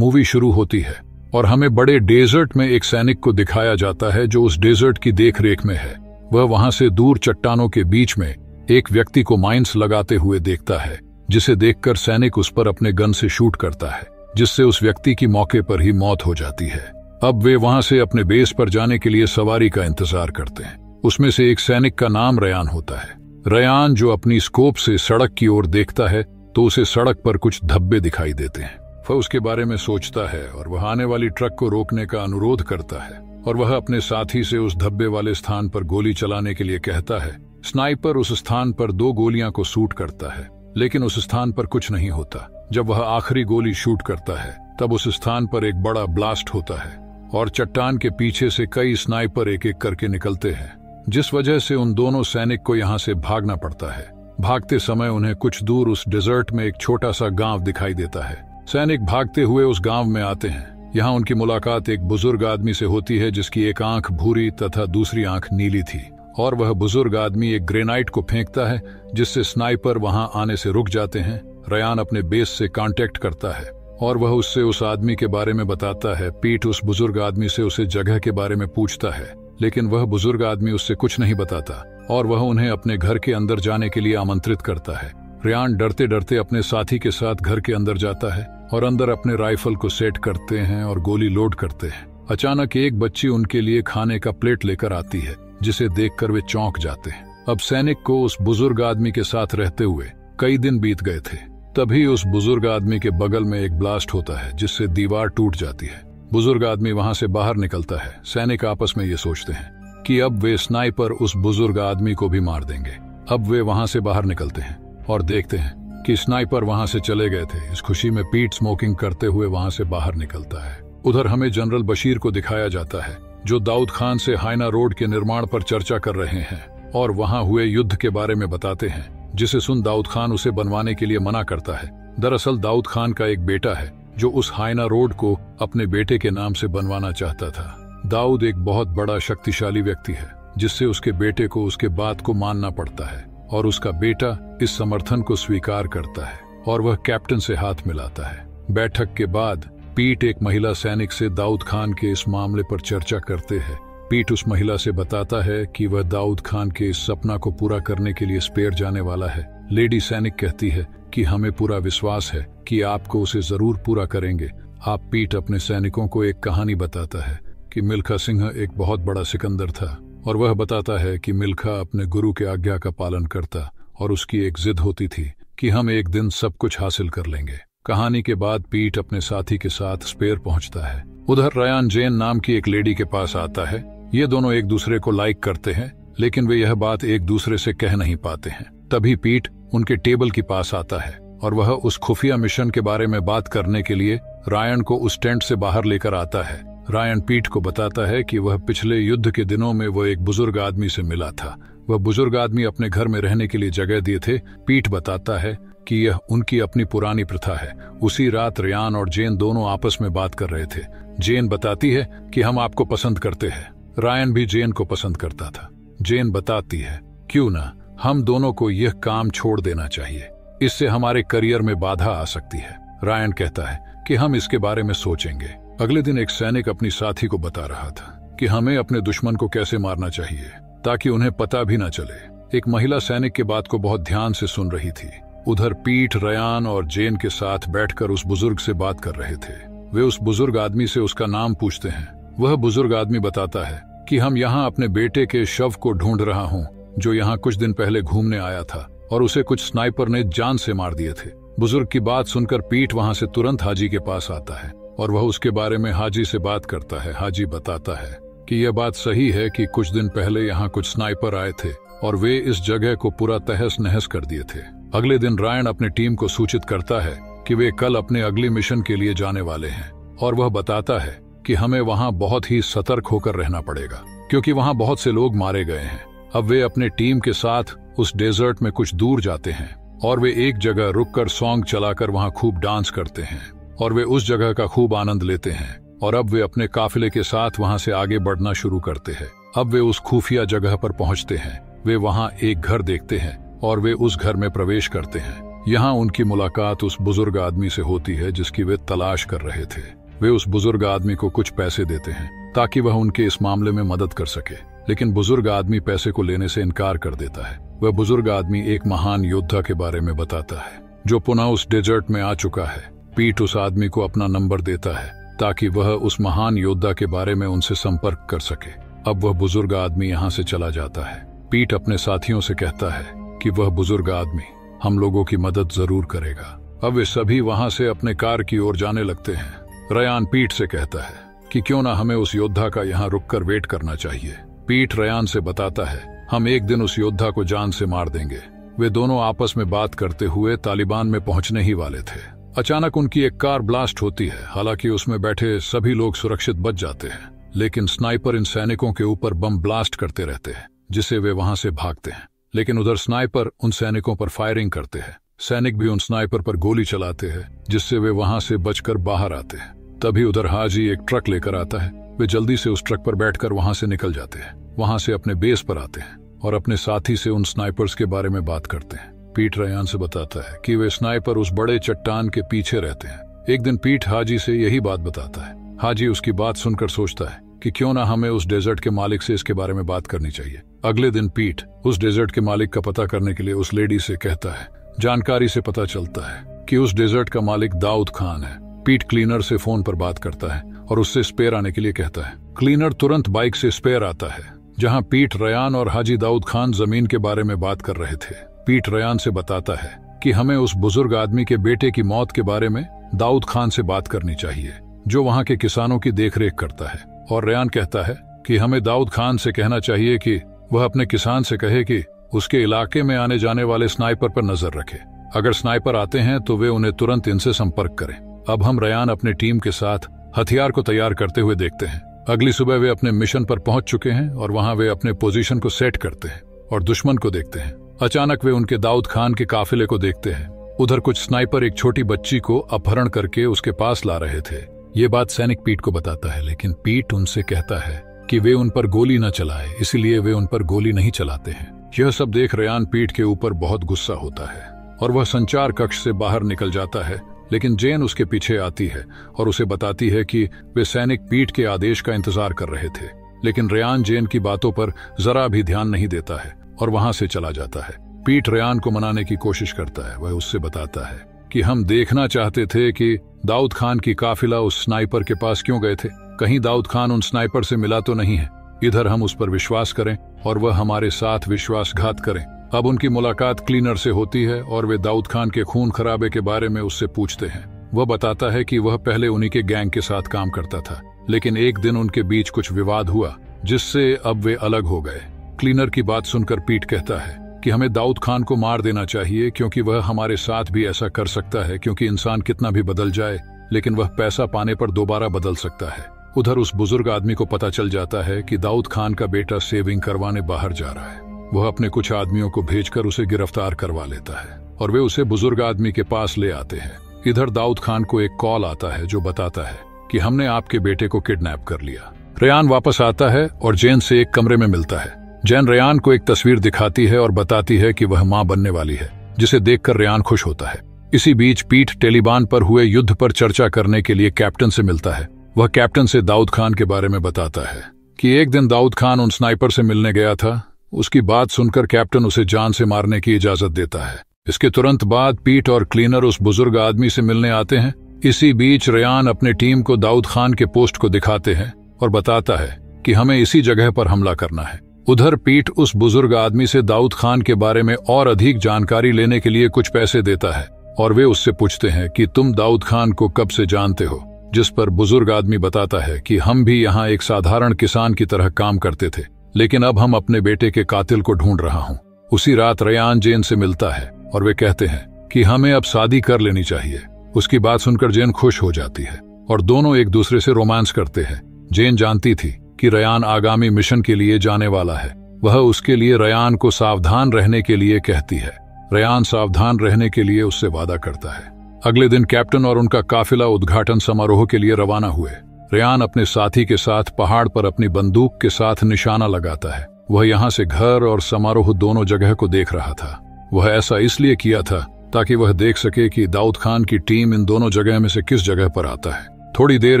Movie शुरू होती है और हमें बड़े डेजर्ट में एक सैनिक को दिखाया जाता है जो उस डेजर्ट की देखरेख में है। वह वहां से दूर चट्टानों के बीच में एक व्यक्ति को माइंस लगाते हुए देखता है, जिसे देखकर सैनिक उस पर अपने गन से शूट करता है, जिससे उस व्यक्ति की मौके पर ही मौत हो जाती है। अब वे वहां से अपने बेस पर जाने के लिए सवारी का इंतजार करते हैं। उसमें से एक सैनिक का नाम रयान होता है। रयान जो अपनी स्कोप से सड़क की ओर देखता है तो उसे सड़क पर कुछ धब्बे दिखाई देते हैं। वह उसके बारे में सोचता है और वह आने वाली ट्रक को रोकने का अनुरोध करता है और वह अपने साथी से उस धब्बे वाले स्थान पर गोली चलाने के लिए कहता है। स्नाइपर उस स्थान पर 2 गोलियां को शूट करता है, लेकिन उस स्थान पर कुछ नहीं होता। जब वह आखिरी गोली शूट करता है तब उस स्थान पर एक बड़ा ब्लास्ट होता है और चट्टान के पीछे से कई स्नाइपर एक एक करके निकलते हैं, जिस वजह से उन दोनों सैनिक को यहाँ से भागना पड़ता है। भागते समय उन्हें कुछ दूर उस डेजर्ट में एक छोटा सा गांव दिखाई देता है। सैनिक भागते हुए उस गांव में आते हैं। यहाँ उनकी मुलाकात एक बुजुर्ग आदमी से होती है जिसकी एक आंख भूरी तथा दूसरी आंख नीली थी, और वह बुजुर्ग आदमी एक ग्रेनाइट को फेंकता है जिससे स्नाइपर वहां आने से रुक जाते हैं। रयान अपने बेस से कांटेक्ट करता है और वह उससे उस आदमी के बारे में बताता है। पीट उस बुजुर्ग आदमी से उसे जगह के बारे में पूछता है, लेकिन वह बुजुर्ग आदमी उससे कुछ नहीं बताता और वह उन्हें अपने घर के अंदर जाने के लिए आमंत्रित करता है। रयान डरते डरते अपने साथी के साथ घर के अंदर जाता है और अंदर अपने राइफल को सेट करते हैं और गोली लोड करते हैं। अचानक एक बच्ची उनके लिए खाने का प्लेट लेकर आती है, जिसे देखकर वे चौंक जाते हैं। अब सैनिक को उस बुजुर्ग आदमी के साथ रहते हुए कई दिन बीत गए थे। तभी उस बुजुर्ग आदमी के बगल में एक ब्लास्ट होता है जिससे दीवार टूट जाती है। बुजुर्ग आदमी वहां से बाहर निकलता है। सैनिक आपस में ये सोचते हैं कि अब वे स्नाइपर उस बुजुर्ग आदमी को भी मार देंगे। अब वे वहां से बाहर निकलते हैं और देखते हैं कि स्नाइपर वहां से चले गए थे। इस खुशी में पीट स्मोकिंग करते हुए वहां से बाहर निकलता है। उधर हमें जनरल बशीर को दिखाया जाता है जो दाऊद खान से हाइना रोड के निर्माण पर चर्चा कर रहे हैं और वहां हुए युद्ध के बारे में बताते हैं, जिसे सुन दाऊद खान उसे बनवाने के लिए मना करता है। दरअसल दाऊद खान का एक बेटा है जो उस हाइना रोड को अपने बेटे के नाम से बनवाना चाहता था। दाऊद एक बहुत बड़ा शक्तिशाली व्यक्ति है, जिससे उसके बेटे को उसके बात को मानना पड़ता है और उसका बेटा इस समर्थन को स्वीकार करता है और वह कैप्टन से हाथ मिलाता है। बैठक के बाद पीट एक महिला सैनिक से दाऊद खान के इस मामले पर चर्चा करते हैं। पीट उस महिला से बताता है कि वह दाऊद खान के इस सपना को पूरा करने के लिए स्पेयर जाने वाला है। लेडी सैनिक कहती है कि हमें पूरा विश्वास है कि आपको उसे जरूर पूरा करेंगे। आप पीट अपने सैनिकों को एक कहानी बताता है कि मिल्खा सिंह एक बहुत बड़ा सिकंदर था और वह बताता है कि मिल्खा अपने गुरु के आज्ञा का पालन करता और उसकी एक जिद होती थी कि हम एक दिन सब कुछ हासिल कर लेंगे। कहानी के बाद पीट अपने साथी के साथ स्पेयर पहुंचता है। उधर रयान जेन नाम की एक लेडी के पास आता है। ये दोनों एक दूसरे को लाइक करते हैं, लेकिन वे यह बात एक दूसरे से कह नहीं पाते हैं। तभी पीट उनके टेबल के पास आता है और वह उस खुफिया मिशन के बारे में बात करने के लिए रायन को उस टेंट से बाहर लेकर आता है। रायन पीट को बताता है कि वह पिछले युद्ध के दिनों में वह एक बुजुर्ग आदमी से मिला था। वह बुजुर्ग आदमी अपने घर में रहने के लिए जगह दिए थे। पीट बताता है कि यह उनकी अपनी पुरानी प्रथा है। उसी रात रयान और जेन दोनों आपस में बात कर रहे थे। जेन बताती है कि हम आपको पसंद करते हैं। रायन भी जेन को पसंद करता था। जेन बताती है क्यों ना हम दोनों को यह काम छोड़ देना चाहिए, इससे हमारे करियर में बाधा आ सकती है। रायन कहता है कि हम इसके बारे में सोचेंगे। अगले दिन एक सैनिक अपनी साथी को बता रहा था कि हमें अपने दुश्मन को कैसे मारना चाहिए ताकि उन्हें पता भी न चले। एक महिला सैनिक के बात को बहुत ध्यान से सुन रही थी। उधर पीट रयान और जेन के साथ बैठकर उस बुजुर्ग से बात कर रहे थे। वे उस बुजुर्ग आदमी से उसका नाम पूछते हैं। वह बुजुर्ग आदमी बताता है कि हम यहाँ अपने बेटे के शव को ढूंढ रहा हूँ, जो यहाँ कुछ दिन पहले घूमने आया था और उसे कुछ स्नाइपर ने जान से मार दिए थे। बुजुर्ग की बात सुनकर पीट वहाँ से तुरंत हाजी के पास आता है और वह उसके बारे में हाजी से बात करता है। हाजी बताता है कि यह बात सही है कि कुछ दिन पहले यहाँ कुछ स्नाइपर आए थे और वे इस जगह को पूरा तहस नहस कर दिए थे। अगले दिन रायन अपनी टीम को सूचित करता है कि वे कल अपने अगली मिशन के लिए जाने वाले हैं और वह बताता है कि हमें वहाँ बहुत ही सतर्क होकर रहना पड़ेगा क्योंकि वहाँ बहुत से लोग मारे गए हैं। अब वे अपने टीम के साथ उस डेजर्ट में कुछ दूर जाते हैं और वे एक जगह रुककर सॉन्ग चलाकर वहाँ खूब डांस करते हैं और वे उस जगह का खूब आनंद लेते हैं। और अब वे अपने काफिले के साथ वहाँ से आगे बढ़ना शुरू करते हैं। अब वे उस खुफिया जगह पर पहुँचते हैं। वे वहाँ एक घर देखते हैं और वे उस घर में प्रवेश करते हैं। यहाँ उनकी मुलाकात उस बुजुर्ग आदमी से होती है जिसकी वे तलाश कर रहे थे। वे उस बुजुर्ग आदमी को कुछ पैसे देते हैं ताकि वह उनके इस मामले में मदद कर सके, लेकिन बुजुर्ग आदमी पैसे को लेने से इनकार कर देता है। वह बुजुर्ग आदमी एक महान योद्धा के बारे में बताता है जो पुनः उस डेजर्ट में आ चुका है। पीट उस आदमी को अपना नंबर देता है ताकि वह उस महान योद्धा के बारे में उनसे संपर्क कर सके। अब वह बुजुर्ग आदमी यहाँ से चला जाता है। पीट अपने साथियों से कहता है कि वह बुजुर्ग आदमी हम लोगों की मदद जरूर करेगा। अब वे सभी वहां से अपने कार की ओर जाने लगते हैं। रयान पीट से कहता है कि क्यों ना हमें उस योद्धा का यहाँ रुककर वेट करना चाहिए। पीट रयान से बताता है हम एक दिन उस योद्धा को जान से मार देंगे। वे दोनों आपस में बात करते हुए तालिबान में पहुंचने ही वाले थे। अचानक उनकी एक कार ब्लास्ट होती है। हालांकि उसमें बैठे सभी लोग सुरक्षित बच जाते हैं, लेकिन स्नाइपर इन सैनिकों के ऊपर बम ब्लास्ट करते रहते हैं जिससे वे वहां से भागते हैं। लेकिन उधर स्नाइपर उन सैनिकों पर फायरिंग करते हैं। सैनिक भी उन स्नाइपर पर गोली चलाते हैं जिससे वे वहां से बचकर बाहर आते हैं। तभी उधर हाजी एक ट्रक लेकर आता है। वे जल्दी से उस ट्रक पर बैठकर वहां से निकल जाते हैं। वहां से अपने बेस पर आते हैं और अपने साथी से उन स्नाइपर्स के बारे में बात करते हैं। पीट रयान से बताता है कि वे स्नाइपर उस बड़े चट्टान के पीछे रहते हैं। एक दिन पीट हाजी से यही बात बताता है। हाजी उसकी बात सुनकर सोचता है कि क्यों ना हमें उस डेजर्ट के मालिक से इसके बारे में बात करनी चाहिए। अगले दिन पीट उस डेजर्ट के मालिक का पता करने के लिए उस लेडी से कहता है। जानकारी से पता चलता है कि उस डेजर्ट का मालिक दाऊद खान है। पीट क्लीनर से फोन पर बात करता है और उससे स्पेयर आने के लिए कहता है। क्लीनर तुरंत बाइक से स्पेयर आता है जहां पीट रयान और हाजी दाऊद खान जमीन के बारे में बात कर रहे थे। पीट रयान से बताता है कि हमें उस बुजुर्ग आदमी के बेटे की मौत के बारे में दाऊद खान से बात करनी चाहिए जो वहां के किसानों की देखरेख करता है। और रयान कहता है कि हमें दाऊद खान से कहना चाहिए कि वह अपने किसान से कहे कि उसके इलाके में आने जाने वाले स्नाइपर पर नजर रखे। अगर स्नाइपर आते हैं तो वे उन्हें तुरंत इनसे संपर्क करें। अब हम रयान अपने टीम के साथ हथियार को तैयार करते हुए देखते हैं। अगली सुबह वे अपने मिशन पर पहुंच चुके हैं और वहां वे अपने पोजीशन को सेट करते हैं और दुश्मन को देखते हैं। अचानक वे उनके दाऊद खान के काफिले को देखते हैं। उधर कुछ स्नाइपर एक छोटी बच्ची को अपहरण करके उसके पास ला रहे थे। ये बात सैनिक पीट को बताता है, लेकिन पीट उनसे कहता है कि वे उन पर गोली न चलाए, इसलिए वे उन पर गोली नहीं चलाते हैं। यह सब देख रयान पीट के ऊपर बहुत गुस्सा होता है और वह संचार कक्ष से बाहर निकल जाता है। लेकिन जेन उसके पीछे आती है और उसे बताती है कि वे सैनिक पीट के आदेश का इंतजार कर रहे थे। लेकिन रयान जेन की बातों पर जरा भी ध्यान नहीं देता है और वहां से चला जाता है। पीट रयान को मनाने की कोशिश करता है। वह उससे बताता है कि हम देखना चाहते थे कि दाऊद खान की काफिला उस स्नाइपर के पास क्यों गए थे। कहीं दाऊद खान उन स्नाइपर से मिला तो नहीं है। इधर हम उस पर विश्वास करें और वह हमारे साथ विश्वासघात करें। अब उनकी मुलाकात क्लीनर से होती है और वे दाऊद खान के खून खराबे के बारे में उससे पूछते हैं। वह बताता है कि वह पहले उन्हीं के गैंग के साथ काम करता था, लेकिन एक दिन उनके बीच कुछ विवाद हुआ जिससे अब वे अलग हो गए। क्लीनर की बात सुनकर पीट कहता है कि हमें दाऊद खान को मार देना चाहिए क्योंकि वह हमारे साथ भी ऐसा कर सकता है, क्योंकि इंसान कितना भी बदल जाए लेकिन वह पैसा पाने पर दोबारा बदल सकता है। उधर उस बुजुर्ग आदमी को पता चल जाता है कि दाऊद खान का बेटा सेविंग करवाने बाहर जा रहा है। वह अपने कुछ आदमियों को भेजकर उसे गिरफ्तार करवा लेता है और वे उसे बुजुर्ग आदमी के पास ले आते हैं। इधर दाऊद खान को एक कॉल आता है जो बताता है कि हमने आपके बेटे को किडनैप कर लिया। रयान वापस आता है और जैन से एक कमरे में मिलता है। जैन रयान को एक तस्वीर दिखाती है और बताती है कि वह मां बनने वाली है, जिसे देखकर रयान खुश होता है। इसी बीच पीट तालिबान पर हुए युद्ध पर चर्चा करने के लिए कैप्टन से मिलता है। वह कैप्टन से दाऊद खान के बारे में बताता है कि एक दिन दाऊद खान उन स्नाइपर से मिलने गया था। उसकी बात सुनकर कैप्टन उसे जान से मारने की इजाजत देता है। इसके तुरंत बाद पीट और क्लीनर उस बुजुर्ग आदमी से मिलने आते हैं। इसी बीच रयान अपने टीम को दाऊद खान के पोस्ट को दिखाते हैं और बताता है कि हमें इसी जगह पर हमला करना है। उधर पीट उस बुजुर्ग आदमी से दाऊद खान के बारे में और अधिक जानकारी लेने के लिए कुछ पैसे देता है और वे उससे पूछते हैं कि तुम दाऊद खान को कब से जानते हो, जिस पर बुजुर्ग आदमी बताता है कि हम भी यहाँ एक साधारण किसान की तरह काम करते थे, लेकिन अब हम अपने बेटे के कातिल को ढूंढ रहा हूँ। उसी रात रयान जेन से मिलता है और वे कहते हैं कि हमें अब शादी कर लेनी चाहिए। उसकी बात सुनकर जेन खुश हो जाती है और दोनों एक दूसरे से रोमांस करते हैं। जेन जानती थी कि रयान आगामी मिशन के लिए जाने वाला है। वह उसके लिए रयान को सावधान रहने के लिए कहती है। रयान सावधान रहने के लिए उससे वादा करता है। अगले दिन कैप्टन और उनका काफिला उद्घाटन समारोह के लिए रवाना हुए। रयान अपने साथी के साथ पहाड़ पर अपनी बंदूक के साथ निशाना लगाता है। वह यहाँ से घर और समारोह दोनों जगह को देख रहा था। वह ऐसा इसलिए किया था ताकि वह देख सके कि दाऊद खान की टीम इन दोनों जगह में से किस जगह पर आता है। थोड़ी देर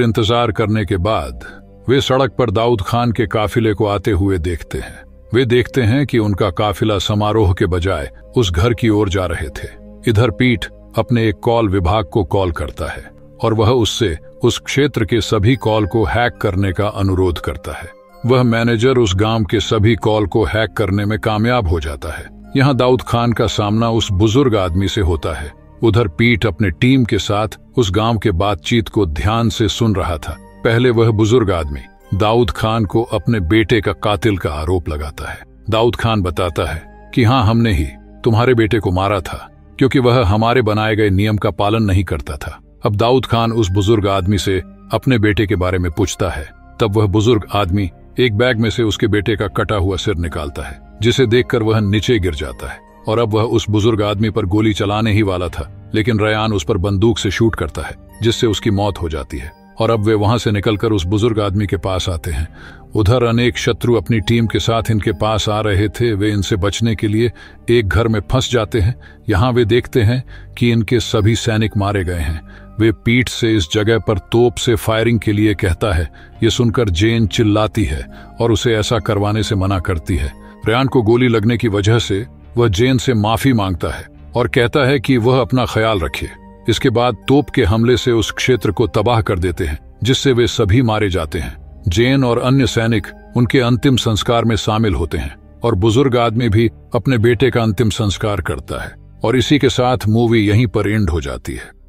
इंतजार करने के बाद वे सड़क पर दाऊद खान के काफिले को आते हुए देखते हैं। वे देखते हैं कि उनका काफिला समारोह के बजाय उस घर की ओर जा रहे थे। इधर पीठ अपने एक कॉल विभाग को कॉल करता है और वह उससे उस क्षेत्र के सभी कॉल को हैक करने का अनुरोध करता है। वह मैनेजर उस गांव के सभी कॉल को हैक करने में कामयाब हो जाता है। यहाँ दाऊद खान का सामना उस बुजुर्ग आदमी से होता है। उधर पीठ अपने टीम के साथ उस गांव के बातचीत को ध्यान से सुन रहा था। पहले वह बुजुर्ग आदमी दाऊद खान को अपने बेटे का कातिल का आरोप लगाता है। दाऊद खान बताता है कि हाँ, हमने ही तुम्हारे बेटे को मारा था क्योंकि वह हमारे बनाए गए नियम का पालन नहीं करता था। अब दाऊद खान उस बुजुर्ग आदमी से अपने बेटे के बारे में पूछता है। तब वह बुजुर्ग आदमी एक बैग में से उसके बेटे का कटा हुआ सिर निकालता है, जिसे देखकर वह नीचे गिर जाता है। और अब वह उस बुजुर्ग आदमी पर गोली चलाने ही वाला था, लेकिन रयान उस पर बंदूक से शूट करता है, जिससे उसकी मौत हो जाती है। और अब वे वहां से निकलकर उस बुजुर्ग आदमी के पास आते हैं। उधर अनेक शत्रु अपनी टीम के साथ इनके पास आ रहे थे। वे इनसे बचने के लिए एक घर में फंस जाते हैं। यहाँ वे देखते हैं कि इनके सभी सैनिक मारे गए हैं। वे पीठ से इस जगह पर तोप से फायरिंग के लिए कहता है। ये सुनकर जेन चिल्लाती है और उसे ऐसा करवाने से मना करती है। रयान को गोली लगने की वजह से वह जेन से माफी मांगता है और कहता है कि वह अपना ख्याल रखे। इसके बाद तोप के हमले से उस क्षेत्र को तबाह कर देते हैं, जिससे वे सभी मारे जाते हैं। जेन और अन्य सैनिक उनके अंतिम संस्कार में शामिल होते हैं और बुजुर्ग आदमी भी अपने बेटे का अंतिम संस्कार करता है। और इसी के साथ मूवी यहीं पर एंड हो जाती है।